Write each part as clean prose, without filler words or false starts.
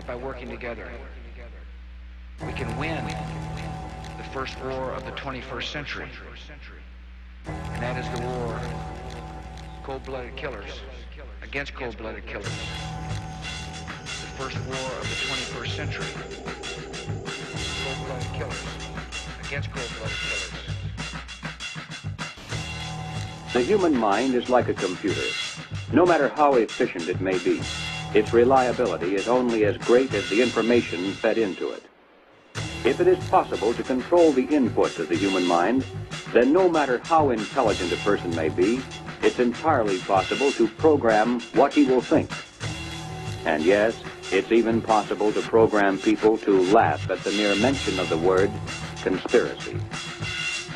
by working together. We can win the first war of the 21st century, and that is the war of cold-blooded killers against cold-blooded killers. The first war of the 21st century, cold-blooded killers against cold-blooded killers. The human mind is like a computer. No matter how efficient it may be, its reliability is only as great as the information fed into it. If it is possible to control the inputs of the human mind, then no matter how intelligent a person may be, it's entirely possible to program what he will think. And yes, it's even possible to program people to laugh at the mere mention of the word conspiracy.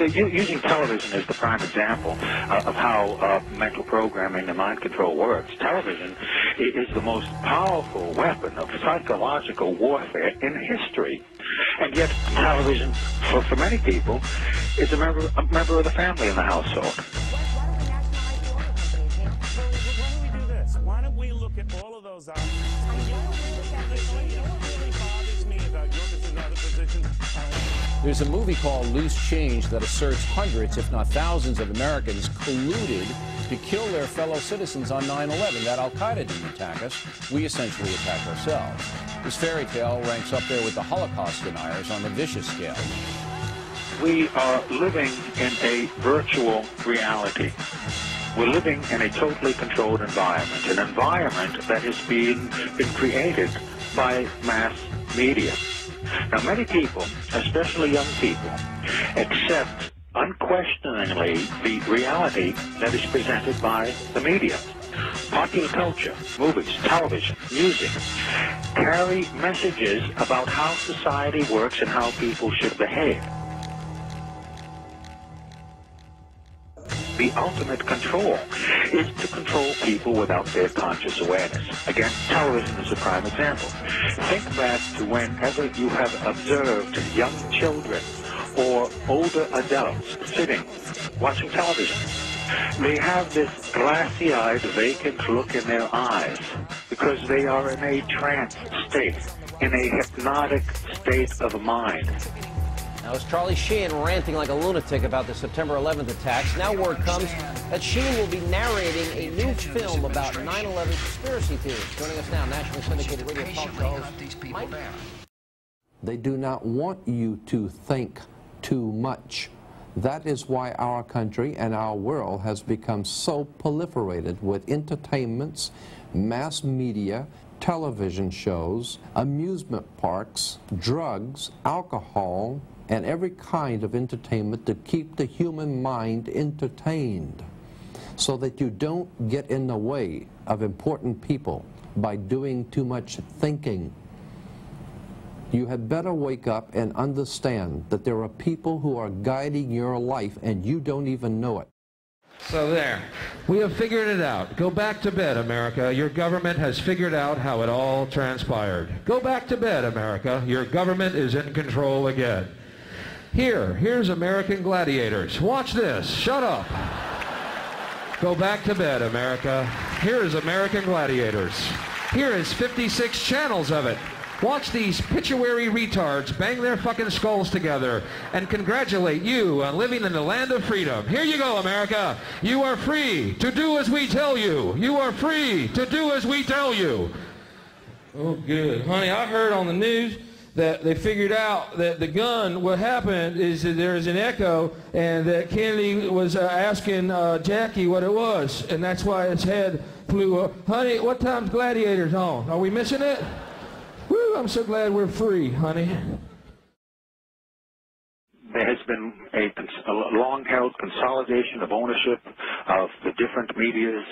Using television is the prime example of how mental programming and mind control works. Television is the most powerful weapon of psychological warfare in history. And yet television, for many people, is a member of the family in the household. Why don't we do this? Why don't we look at all of those options? There's a movie called Loose Change that asserts hundreds, if not thousands, of Americans colluded to kill their fellow citizens on 9/11. That Al-Qaeda didn't attack us. We essentially attacked ourselves. This fairy tale ranks up there with the Holocaust deniers on the vicious scale. We are living in a virtual reality. We're living in a totally controlled environment, an environment that has been created by mass media. Now, many people, especially young people, accept unquestioningly the reality that is presented by the media. Popular culture, movies, television, music, carry messages about how society works and how people should behave. The ultimate control is to control people without their conscious awareness. Again, television is a prime example. Think back to whenever you have observed young children or older adults sitting, watching television. They have this glassy-eyed, vacant look in their eyes because they are in a trance state, in a hypnotic state of mind. Now, as Charlie Sheen ranting like a lunatic about the September 11th attacks, now word comes that Sheen will be narrating a new film about 9/11 conspiracy theories. Joining us now, nationally syndicated radio talk show host Mike. They do not want you to think too much. That is why our country and our world has become so proliferated with entertainments, mass media, television shows, amusement parks, drugs, alcohol, and every kind of entertainment to keep the human mind entertained so that you don't get in the way of important people by doing too much thinking. You had better wake up and understand that there are people who are guiding your life and you don't even know it. So there, we have figured it out. Go back to bed, America. Your government has figured out how it all transpired. Go back to bed, America. Your government is in control again. Here's American gladiators. Watch this. Shut up. Go back to bed, America. Here's American gladiators. Here is 56 channels of it. Watch these pituitary retards bang their fucking skulls together and congratulate you on living in the land of freedom. Here you go, America. You are free to do as we tell you. You are free to do as we tell you. Oh, good. Honey, I heard on the news that they figured out that the gun, what happened is that there's an echo and that Kennedy was asking Jackie what it was, and that's why his head flew up. Honey, what time's Gladiators on? Are we missing it? Woo, I'm so glad we're free, honey. There has been a long-held consolidation of ownership of the different medias,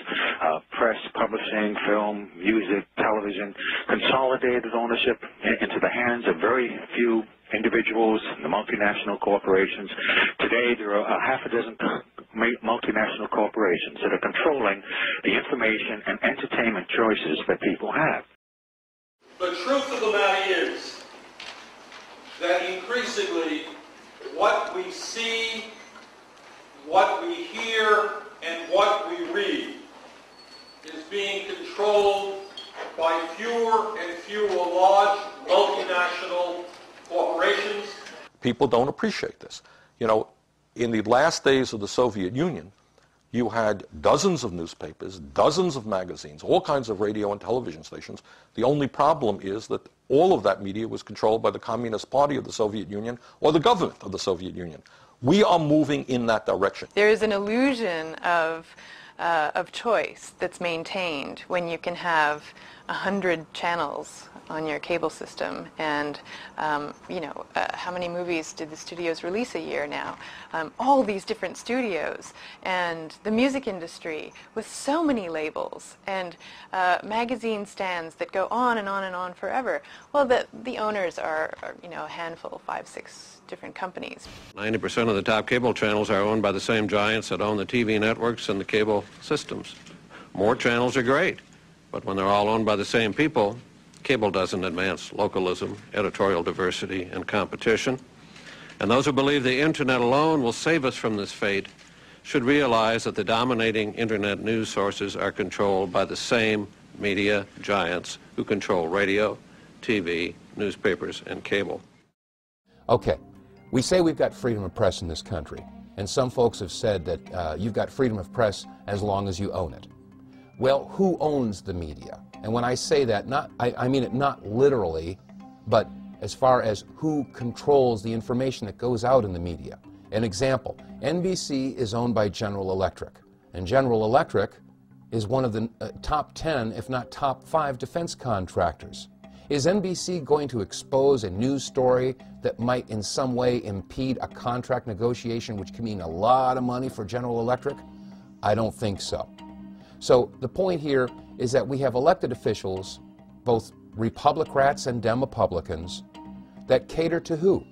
press, publishing, film, music, television, consolidated ownership into the hands of very few individuals, the multinational corporations. Today, there are half a dozen multinational corporations that are controlling the information and entertainment choices that people have. The truth of the matter is that increasingly what we see, what we hear, and what we read is being controlled by fewer and fewer large multinational corporations. People don't appreciate this. You know, in the last days of the Soviet Union, you had dozens of newspapers, dozens of magazines, all kinds of radio and television stations. The only problem is that all of that media was controlled by the Communist Party of the Soviet Union or the government of the Soviet Union. We are moving in that direction. There is an illusion of choice that's maintained when you can have 100 channels on your cable system, and how many movies did the studios release a year now? All these different studios, and the music industry with so many labels, and magazine stands that go on and on and on forever. Well, the owners are a handful, 5, 6 different companies. 90% of the top cable channels are owned by the same giants that own the TV networks and the cable systems. More channels are great, but when they're all owned by the same people, cable doesn't advance localism, editorial diversity, and competition. And those who believe the internet alone will save us from this fate should realize that the dominating internet news sources are controlled by the same media giants who control radio, TV, newspapers, and cable. Okay, we say we've got freedom of press in this country, and some folks have said that you've got freedom of press as long as you own it. Well, who owns the media? And when I say that, I mean it not literally, but as far as who controls the information that goes out in the media. An example, NBC is owned by General Electric, and General Electric is one of the top 10, if not top 5 defense contractors. Is NBC going to expose a news story that might in some way impede a contract negotiation, which can mean a lot of money for General Electric? I don't think so. So the point here is that we have elected officials, both Republicans and Demopublicans, that cater to who?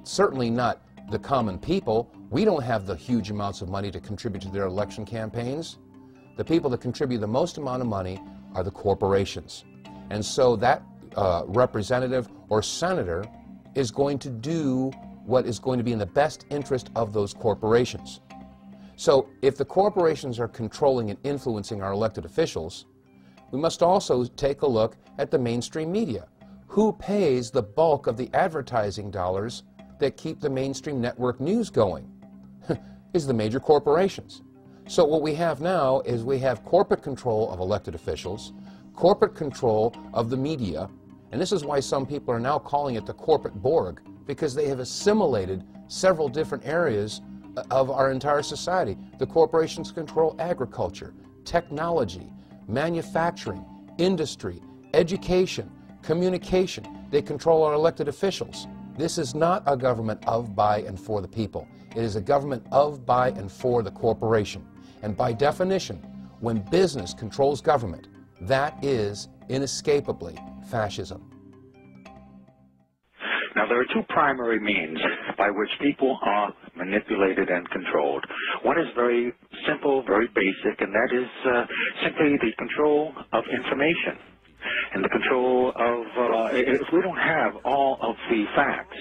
Certainly not the common people. We don't have the huge amounts of money to contribute to their election campaigns. The people that contribute the most amount of money are the corporations. And so that representative or senator is going to do what is going to be in the best interest of those corporations. So if the corporations are controlling and influencing our elected officials, we must also take a look at the mainstream media. Who pays the bulk of the advertising dollars that keep the mainstream network news going? Is the major corporations. So what we have now is we have corporate control of elected officials, corporate control of the media, and this is why some people are now calling it the corporate Borg, because they have assimilated several different areas of our entire society. The corporations control agriculture, technology, manufacturing, industry, education, communication. They control our elected officials. This is not a government of, by, and for the people. It is a government of, by, and for the corporation. And by definition, when business controls government, that is inescapably fascism. Now, there are two primary means by which people are manipulated and controlled. One is very simple, very basic, and that is simply the control of information and the control of, if we don't have all of the facts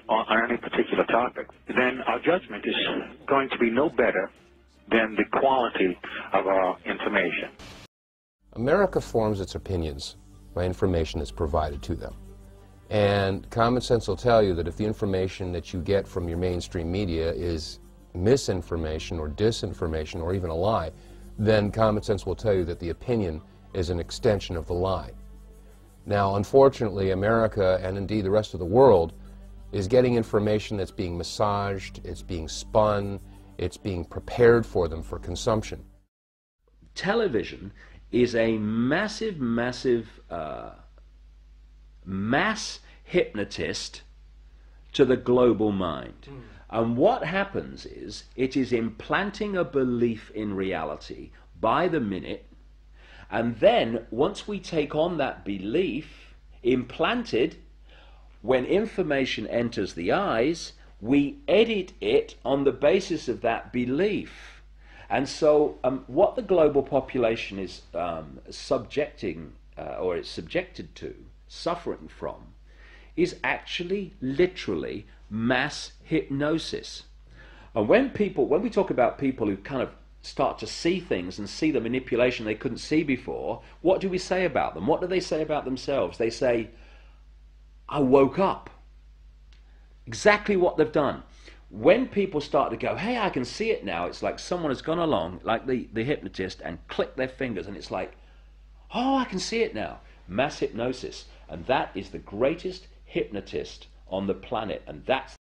on any particular topic, then our judgment is going to be no better than the quality of our information. America forms its opinions by information that's provided to them. And common sense will tell you that if the information that you get from your mainstream media is misinformation or disinformation or even a lie, then common sense will tell you that the opinion is an extension of the lie. Now, unfortunately, America, and indeed the rest of the world, is getting information that's being massaged, it's being spun, it's being prepared for them for consumption. Television is a massive mass hypnotist to the global mind. And what happens is it is implanting a belief in reality by the minute, and then once we take on that belief implanted, when information enters the eyes, we edit it on the basis of that belief. And so what the global population is subjected to, suffering from, is actually literally mass hypnosis. And when we talk about people who kind of start to see things and see the manipulation they couldn't see before, what do we say about them? What do they say about themselves? They say, I woke up. Exactly what they've done. When people start to go, hey, I can see it now, it's like someone has gone along, like the hypnotist, and clicked their fingers, and it's like, oh, I can see it now. Mass hypnosis. And that is the greatest hypnotist on the planet, and that's